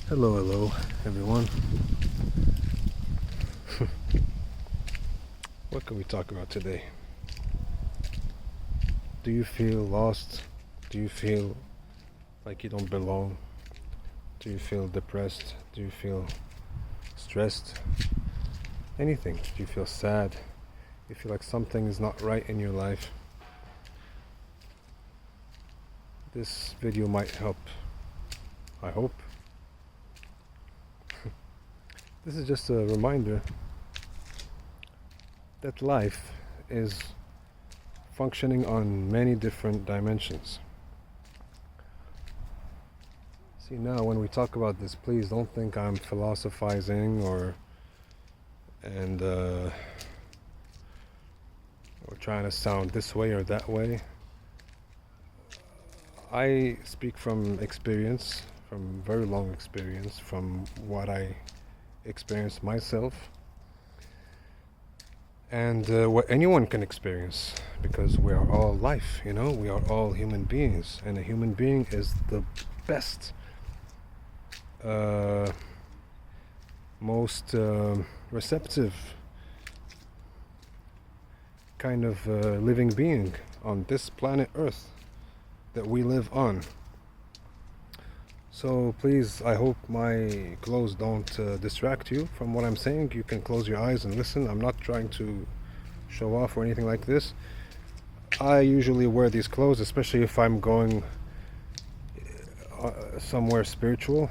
Hello, everyone. What can we talk about today? Do you feel lost? Do you feel like you don't belong? Do you feel depressed? Do you feel stressed? Anything? Do you feel sad? You feel like something is not right in your life? This video might help. I hope. This is just a reminder that life is functioning on many different dimensions. See, now when we talk about this, please don't think I'm philosophizing or trying to sound this way or that way. I speak from experience, from very long experience, from what I experienced myself, and what anyone can experience, because we are all life, we are all human beings, and a human being is the best, most receptive kind of living being on this planet Earth that we live on. So please, I hope my clothes don't distract you from what I'm saying. You can close your eyes and listen. I'm not trying to show off or anything like this. I usually wear these clothes, especially if I'm going somewhere spiritual,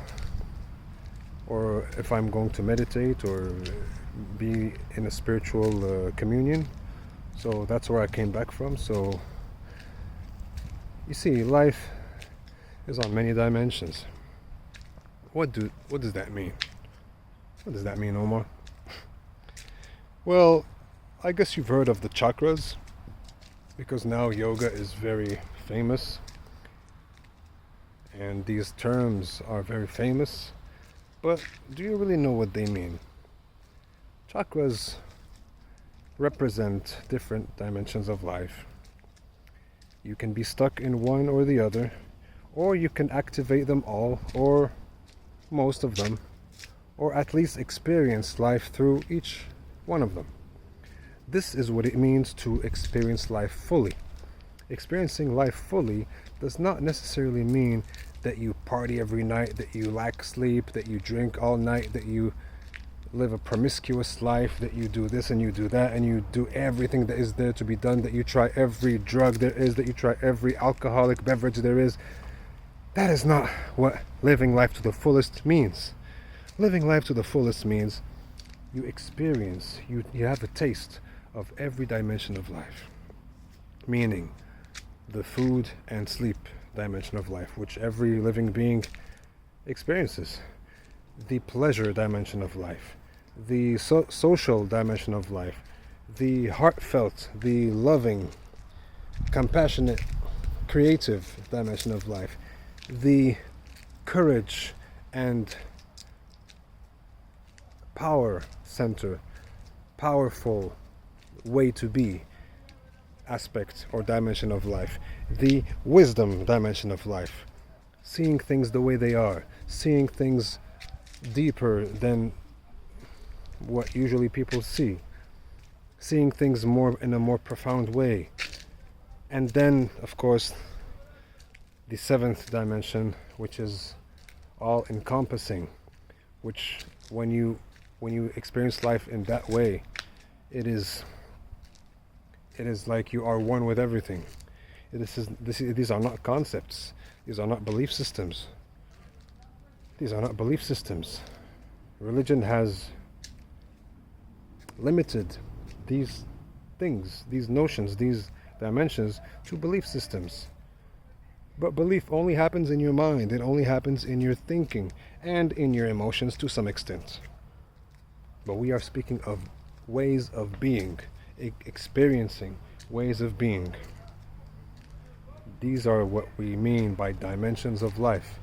or if I'm going to meditate or be in a spiritual communion. So that's where I came back from. So you see, life is on many dimensions. What does that mean? What does that mean, Omar? Well, I guess you've heard of the chakras, because now yoga is very famous, and these terms are very famous. But do you really know what they mean? Chakras represent different dimensions of life. You can be stuck in one or the other, or you can activate them all, or most of them, or at least experience life through each one of them. This is what it means to experience life fully. Experiencing life fully does not necessarily mean that you party every night, that you lack sleep, that you drink all night, that you live a promiscuous life, that you do this and you do that, and you do everything that is there to be done, that you try every drug there is, that you try every alcoholic beverage there is. That is not what living life to the fullest means. Living life to the fullest means you experience, you have a taste of every dimension of life. Meaning the food and sleep dimension of life, which every living being experiences. The pleasure dimension of life. The social dimension of life. The heartfelt, the loving, compassionate, creative dimension of life. The courage and power center, powerful way to be aspect or dimension of life. The wisdom dimension of life, seeing things the way they are, seeing things deeper than what usually people see, seeing things more in a more profound way. And then, of course, the seventh dimension, which is all encompassing, which when you experience life in that way, it is like you are one with everything. These are not concepts. These are not belief systems. These are not belief systems. Religion has limited these things, these notions, these dimensions to belief systems. But belief only happens in your mind. It only happens in your thinking and in your emotions to some extent. But we are speaking of ways of being, experiencing ways of being. These are what we mean by dimensions of life,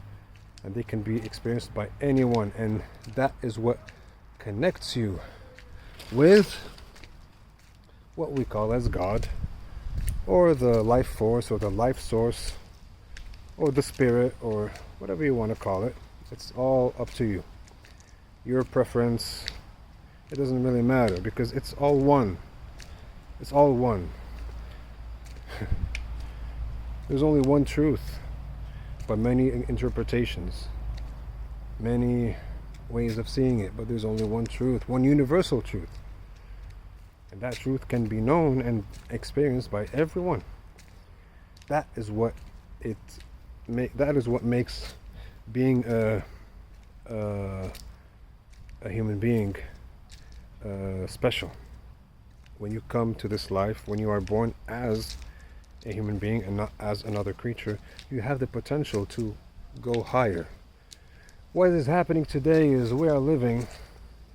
and they can be experienced by anyone, and that is what connects you with what we call as God, or the life force, or the life source, or the spirit, or whatever you want to call it. It's all up to you. Your preference, it doesn't really matter because it's all one. It's all one. There's only one truth, but many interpretations, many ways of seeing it, but there's only one truth, one universal truth. And that truth can be known and experienced by everyone. That is what that is what makes being a human being special. When you come to this life, when you are born as a human being and not as another creature, you have the potential to go higher. What is happening today is we are living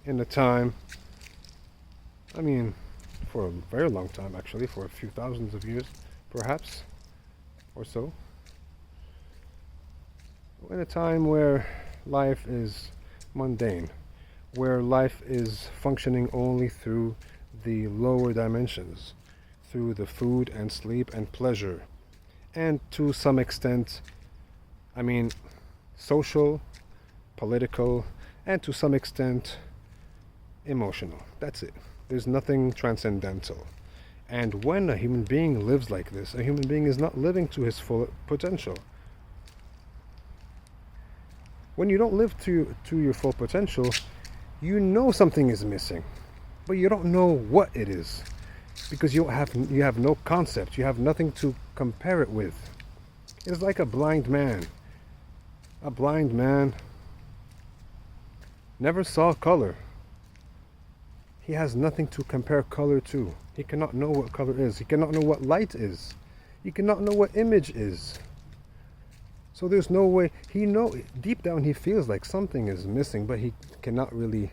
in a time, I mean, for a very long time actually, for a few thousands of years perhaps, or so, in a time where life is mundane, where life is functioning only through the lower dimensions, through the food and sleep and pleasure, and to some extent, I mean, social, political, and to some extent, emotional. That's it. There's nothing transcendental. And when a human being lives like this, a human being is not living to his full potential. When you don't live to your full potential, you know something is missing, but you don't know what it is, because you have no concept. You have nothing to compare it with. It's like a blind man. A blind man never saw color. He has nothing to compare color to. He cannot know what color is. He cannot know what light is. He cannot know what image is. So there's no way, deep down he feels like something is missing, but he cannot really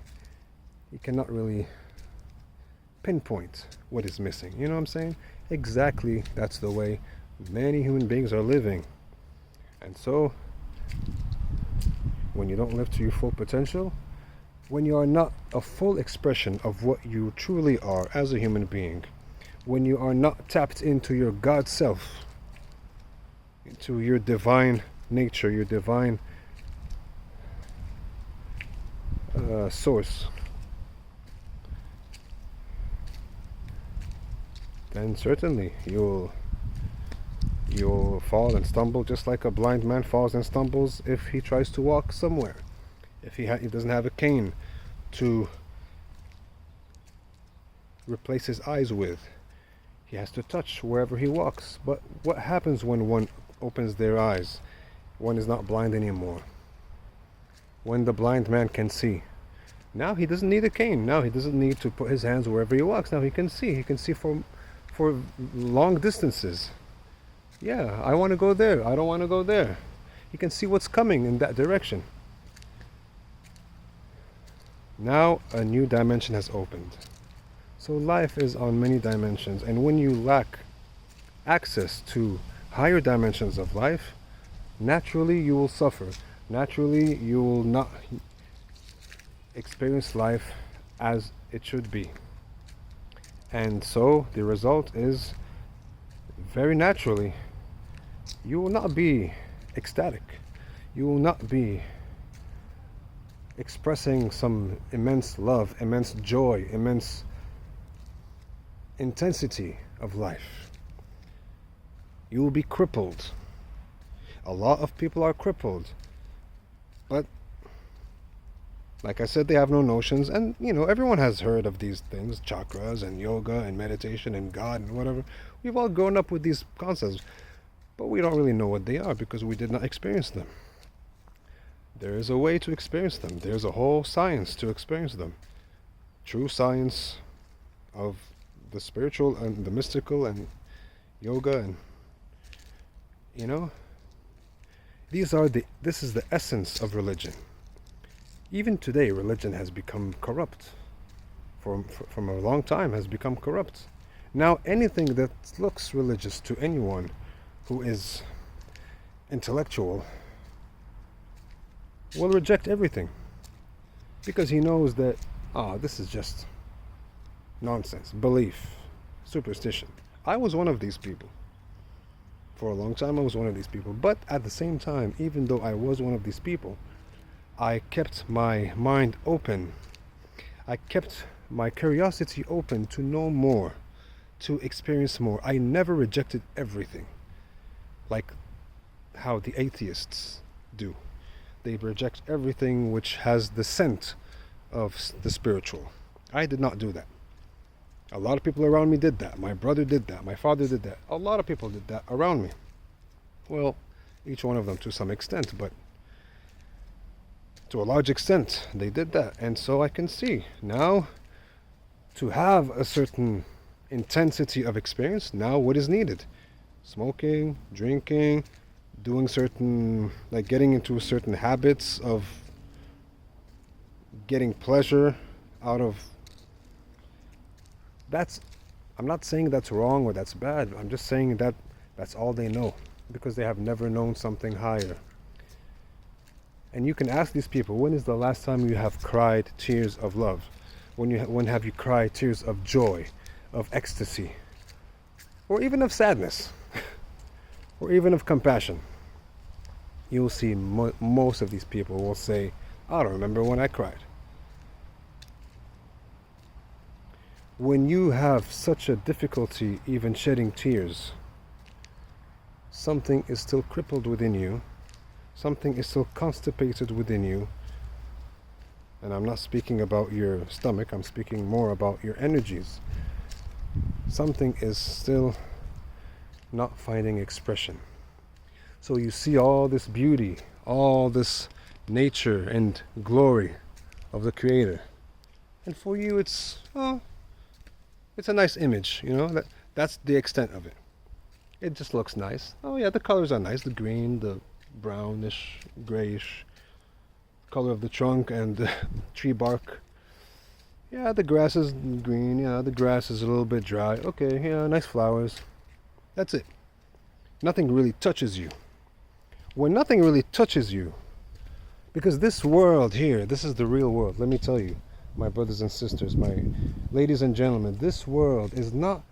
pinpoint what is missing. You know what I'm saying? Exactly, that's the way many human beings are living. And so, when you don't live to your full potential, when you are not a full expression of what you truly are as a human being, when you are not tapped into your God self, into your divine nature, your divine source, then certainly you'll fall and stumble, just like a blind man falls and stumbles if he tries to walk somewhere. If he doesn't have a cane to replace his eyes with, he has to touch wherever he walks. But what happens when one opens their eyes? One is not blind anymore. When the blind man can see, now he doesn't need a cane. Now he doesn't need to put his hands wherever he walks. Now he can see. He can see for long distances. Yeah, I want to go there. I don't want to go there. He can see what's coming in that direction. Now a new dimension has opened. So life is on many dimensions, and when you lack access to higher dimensions of life, naturally you will suffer. Naturally you will not experience life as it should be. And so the result is, very naturally, you will not be ecstatic. You will not be expressing some immense love, immense joy, immense intensity of life. You will be crippled. A lot of people are crippled. But, like I said, they have no notions. And, everyone has heard of these things, chakras and yoga and meditation and God and whatever. We've all grown up with these concepts. But we don't really know what they are because we did not experience them. There is a way to experience them. There's a whole science to experience them. True science of the spiritual and the mystical and yoga and, this is the essence of religion. Even today, religion has become corrupt. From a long time has become corrupt. Now anything that looks religious to anyone who is intellectual will reject everything, because he knows that this is just nonsense, belief, superstition. I was one of these people. For a long time I was one of these people. But at the same time, even though I was one of these people, I kept my mind open. I kept my curiosity open to know more, to experience more. I never rejected everything, like how the atheists do. They reject everything which has the scent of the spiritual. I did not do that. A lot of people around me did that. My brother did that. My father did that. A lot of people did that around me. Well, each one of them to some extent, but to a large extent, they did that. And so I can see now, to have a certain intensity of experience, now what is needed? Smoking, drinking, doing certain, like getting into certain habits of getting pleasure out of. I'm not saying that's wrong or that's bad. I'm just saying that that's all they know, because they have never known something higher. And you can ask these people, when is the last time you have cried tears of love? When have you cried tears of joy, of ecstasy, or even of sadness, or even of compassion? You'll see most of these people will say, I don't remember when I cried. When you have such a difficulty even shedding tears, something is still crippled within you, something is still constipated within you. And I'm not speaking about your stomach, I'm speaking more about your energies. Something is still not finding expression. So you see all this beauty, all this nature and glory of the Creator. And for you it's a nice image, that's the extent of it. It just looks nice. Oh yeah, the colors are nice, the green, the brownish, grayish color of the trunk and the tree bark. Yeah, the grass is green, the grass is a little bit dry. Okay, yeah, nice flowers. That's it. Nothing really touches you. When nothing really touches you, because this world here, this is the real world, let me tell you, my brothers and sisters, my ladies and gentlemen, this world is not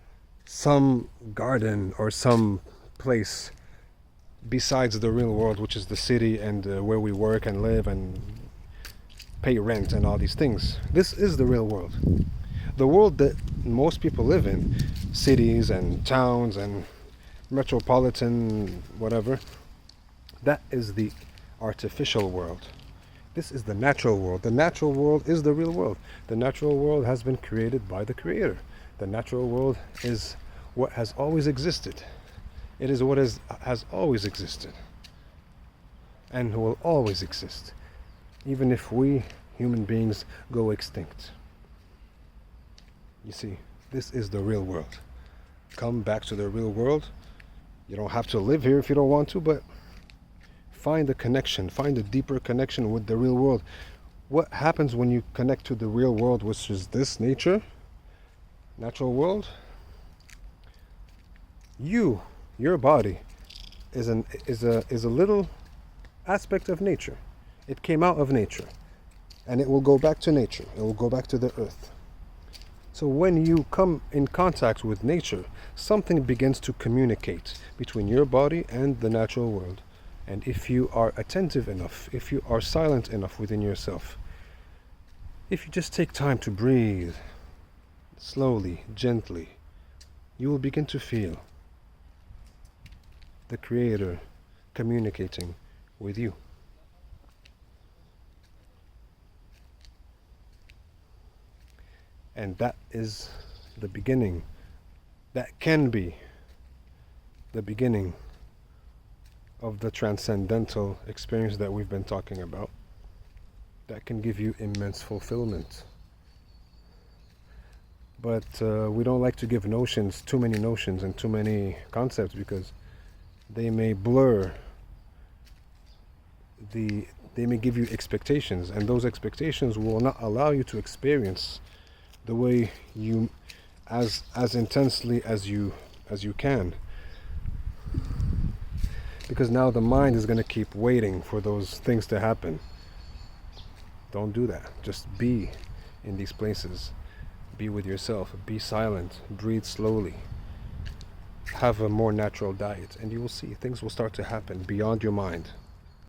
some garden or some place besides the real world, which is the city and where we work and live and pay rent and all these things. This is the real world. The world that most people live in, cities and towns and metropolitan whatever, that is the artificial world. This is the natural world. The natural world is the real world. The natural world has been created by the Creator. The natural world is what has always existed. It is what has always existed and will always exist, even if we human beings go extinct. You see, this is the real world. Come back to the real world. You don't have to live here if you don't want to, but find a connection, find a deeper connection with the real world. What happens when you connect to the real world, which is this nature, natural world? Your body is a little aspect of nature. It came out of nature, and it will go back to nature. It will go back to the earth. So when you come in contact with nature, something begins to communicate between your body and the natural world. And if you are attentive enough, if you are silent enough within yourself, if you just take time to breathe slowly, gently, you will begin to feel the Creator communicating with you. And that is the beginning. That can be the beginning of the transcendental experience that we've been talking about. That can give you immense fulfillment. But we don't like to give too many notions and too many concepts, because they may blur they may give you expectations, and those expectations will not allow you to experience the way you as intensely as you can, because now the mind is going to keep waiting for those things to happen. Don't do that. Just be in these places. Be with yourself. Be silent. Breathe slowly. Have a more natural diet, and you will see things will start to happen beyond your mind.